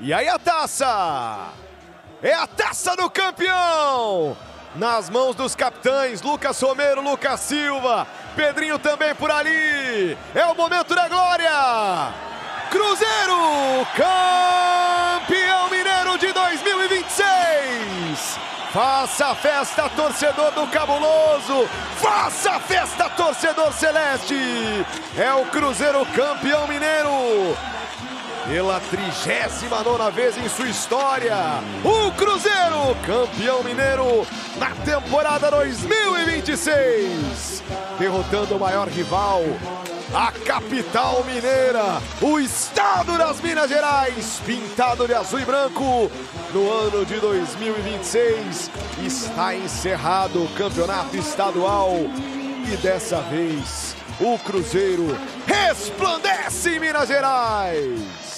E aí a taça! É a taça do campeão! Nas mãos dos capitães, Lucas Romero, Lucas Silva, Pedrinho também por ali. É o momento da glória! Cruzeiro, campeão mineiro de 2026! Faça a festa, torcedor do Cabuloso! Faça a festa, torcedor celeste! É o Cruzeiro campeão mineiro! Pela 39ª vez em sua história, o Cruzeiro campeão mineiro na temporada 2026, derrotando o maior rival, a capital mineira, o estado das Minas Gerais, pintado de azul e branco. No ano de 2026 está encerrado o campeonato estadual e dessa vez o Cruzeiro resplandece em Minas Gerais.